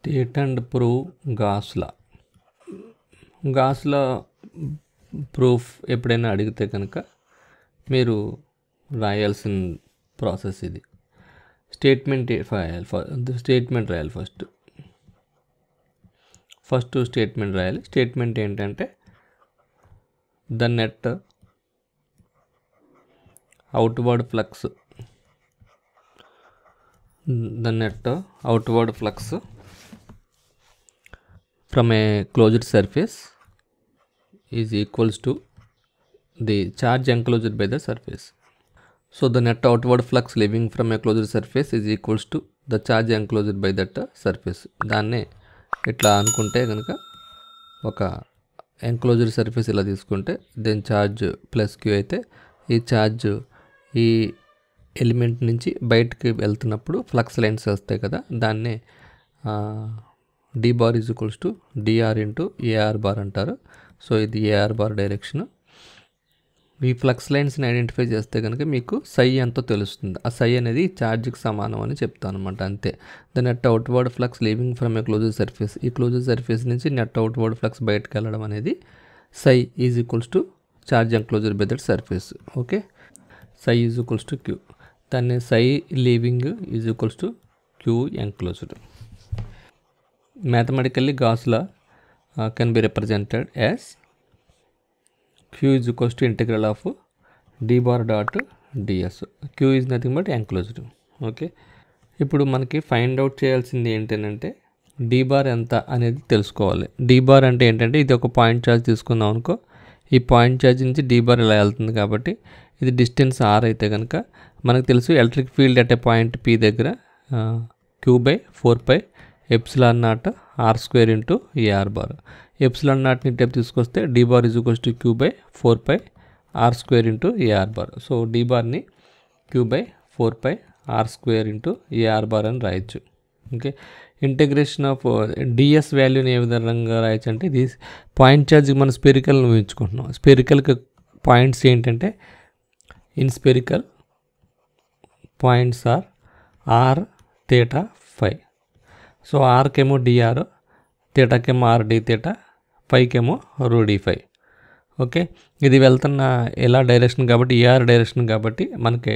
State and prove gas law. Gas law proof ఎప్పుడైనా అడిగితే కనుక మీరు రాయాల్సిన ప్రాసెస్ ఇది. స్టేట్మెంట్ రాయాలి. ఫస్ట్ స్టేట్మెంట్ రాయాలి. స్టేట్మెంట్ ఏంటంటే the net outward flux from a closed surface is equals to the charge enclosed by the surface. So the net outward flux leaving from a closed surface is equals to the charge enclosed by that surface. దాన్నే ఇట్లా అనుకుంటే కనుక ఒక enclosed surface ఇలా తీసుకుంటే then charge plus Q అయితే ఈ charge ఈ ఎలిమెంట్ నుంచి బయటకి వెళ్తున్నప్పుడు ఫ్లక్స్ లైన్స్ వస్తాయి కదా, దాన్నే d bar is equals to dr into ar bar అంటారు. సో ఇది ar bar డైరెక్షన్. ఈ ఫ్లక్స్ లైన్స్ని ఐడెంటిఫై చేస్తే కనుక మీకు సై ఎంతో తెలుస్తుంది. ఆ సై అనేది ఛార్జ్కి సమానం అని చెప్తాను అనమాట, అంతే. The net outward flux leaving from a closed surface, ఈ క్లోజ్డ్ సర్ఫేస్ నుంచి నెట్ అవుట్వర్డ్ ఫ్లక్స్ బయటకు వెళ్ళడం అనేది psi is equals to charge enclosed by that surface. Okay, psi is equals to Q. దాన్ని psi leaving is equals to Q enclosed. Mathematically, Gauss law can be represented as Q is equals to integral of d bar dot ds. Q is nothing but enclosed. Okay, ఇప్పుడు మనకి find out చేయాల్సింది ఏంటంటే d bar ఎంత అనేది తెలుసుకోవాలి. d bar అంటే ఏంటంటే ఇది ఒక పాయింట్ ఛార్జ్ తీసుకుందాం అనుకో, ఈ పాయింట్ ఛార్జ్ నుంచి d bar ఇలా వెళ్తుంది కాబట్టి ఇది డిస్టెన్స్ r అయితే కనుక మనకు తెలుసు electric field at a point p దగ్గర q by 4 pi epsilon naught R square into AR bar. Epsilon నాట్ని టైప్ తీసుకొస్తే D bar is equals to Q by 4 pi R square into AR bar. So D బార్ని Q by 4 pi R square into AR bar అని రాయొచ్చు. Okay, integration of DS వాల్యూని ఏ విధంగా రాయొచ్చు అంటే ఇది పాయింట్ ఛార్జ్కి మనం స్పెరికల్ని ఊహించుకుంటున్నాం. స్పెరికల్కి పాయింట్స్ ఏంటంటే in spherical points R theta phi. So ఆర్కేమో డిఆర్, థీటాకేమో ఆర్ డి థీటా, ఫైకేమో రో డి ఫై. ఓకే, ఇది వెళ్తున్న ఎలా డైరెక్షన్ కాబట్టి ఏఆర్ డైరెక్షన్ కాబట్టి మనకి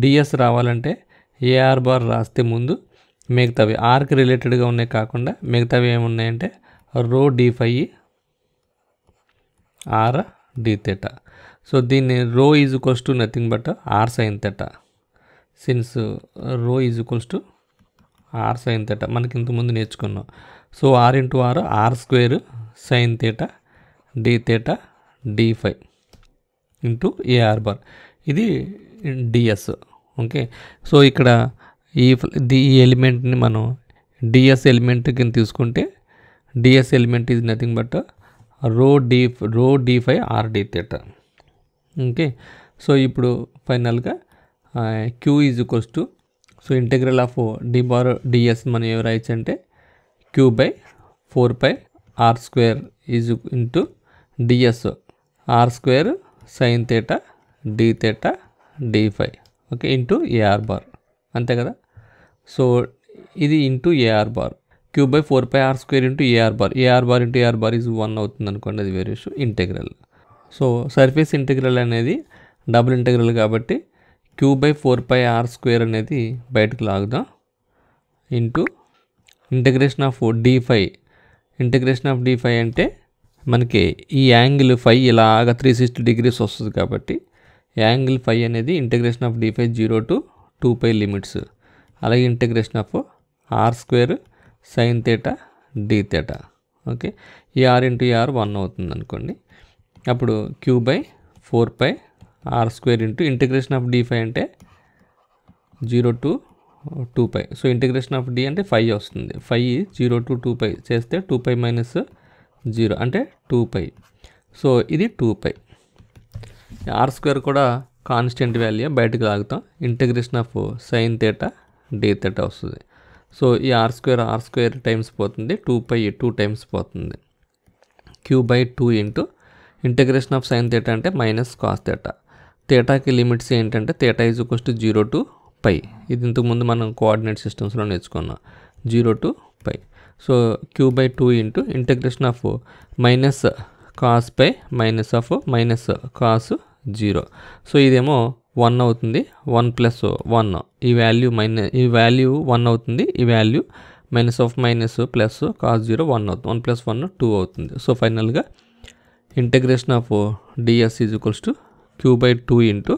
డిఎస్ రావాలంటే ఏఆర్ బార్ రాస్తే ముందు మిగతావి ఆర్కి రిలేటెడ్గా ఉన్నాయి కాకుండా మిగతావి ఏమున్నాయంటే rho D phi R D theta. So దీన్ని rho is equals to nothing but R sine theta. Since rho is equals to R sine theta మనకి ఇంతకుముందు నేర్చుకున్నాం. So R into R R square sine theta D theta D phi into AR bar, ఇది DS. Okay, so ఇక్కడ ఈ ఎలిమెంట్ని మనం DS element కింద తీసుకుంటే DS element is nothing but rho D phi R D theta. Okay, so ఇప్పుడు ఫైనల్గా Q is equals to, so integral of D bar DS మనం ఏమి రాయొచ్చు అంటే Q by 4 pi R square is into DS R square sine theta D theta D phi. Okay, into AR bar, అంతే కదా. So ఇది into AR bar, Q by 4 pi R square into AR bar into AR bar is 1 అవుతుంది అనుకోండి, అది వేరే issue. Integral, so surface integral అనేది double integral కాబట్టి Q by 4 pi R square అనేది బయటకు లాగుదాం into integration of D phi. Integration of D phi అంటే మనకి ఈ యాంగిల్ ఫై ఇలాగ 360 degrees వస్తుంది కాబట్టి యాంగిల్ ఫై అనేది integration of D phi 0 to 2 pi limits. అలాగే integration of R square sine theta D theta. Okay, ఈ ఆర్ ఇంటూ ఆర్ 1 అవుతుంది అనుకోండి. అప్పుడు Q by 4 pi R square into integration of D phi అంటే 0 to 2 pi. So integration of D అంటే 5 వస్తుంది. 5 0 to 2 pi చేస్తే 2 pi minus 0 అంటే 2 pi. So ఇది 2 pi. ఆర్ స్క్వేర్ కూడా కాన్స్టెంట్ వాల్యూ బయటకు లాగుతాం. Integration of sine theta D theta వస్తుంది. సో ఈ ఆర్ స్క్వేర్ టైమ్స్ పోతుంది, 2 pi 2 times పోతుంది. Q by 2 into integration of sine theta అంటే మైనస్ కాస్ థీటా. థీటాకి లిమిట్స్ ఏంటంటే theta is equals to 0 to pi. ఇది ఇంతకుముందు మనం కోఆర్డినేట్ సిస్టమ్స్లో నేర్చుకున్నాం, 0 to pi. So q by 2 into integration of minus cos by minus of minus cos 0. So ఇదేమో 1 అవుతుంది, 1 ప్లస్ 1 ఈ వాల్యూ 1 అవుతుంది, ఈ value minus of minus plus cos 0 1 అవుతుంది, 1 ప్లస్ 1 2 అవుతుంది. సో ఫైనల్గా integration of ds is equals to q by 2 into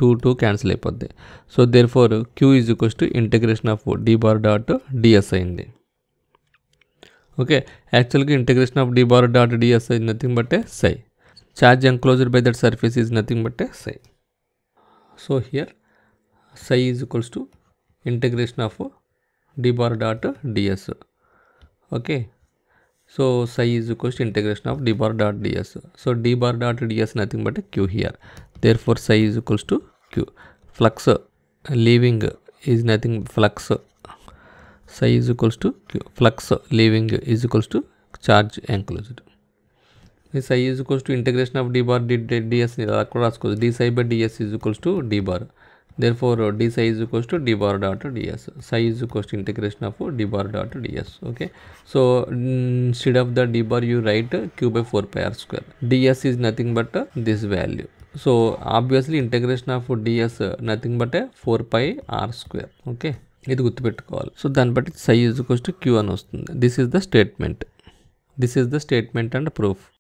2 cancel అయిపోద్ది. So therefore q is equals to integration of d bar dot ds అయింది. Okay, యాక్చువల్గా integration of d bar dot ds is nothing but a psi. Charge enclosed by that surface is nothing but a psi. So here psi is equals to integration of d bar dot ds. Okay, so psi is equals to integration of d bar dot ds. So d bar dot ds nothing but a q here. Therefore psi is equals to q. Flux leaving is nothing, flux psi is equals to q. Flux leaving is equals to charge enclosed. This psi is equals to integration of d bar ds d psi by ds is equals to d bar. Therefore d psi is equals to d bar dot ds. Psi is equals to integration of d bar dot ds. Okay, so instead of the d bar you write q by 4 pi r square. ds is nothing but this value. So obviously integration of ds nothing but a 4 pi r square. Okay, ఇది గుర్తుపెట్టుకోవాలి. So దాన్ని బట్టి psi is equals to q అని వస్తుంది. This is the statement and proof.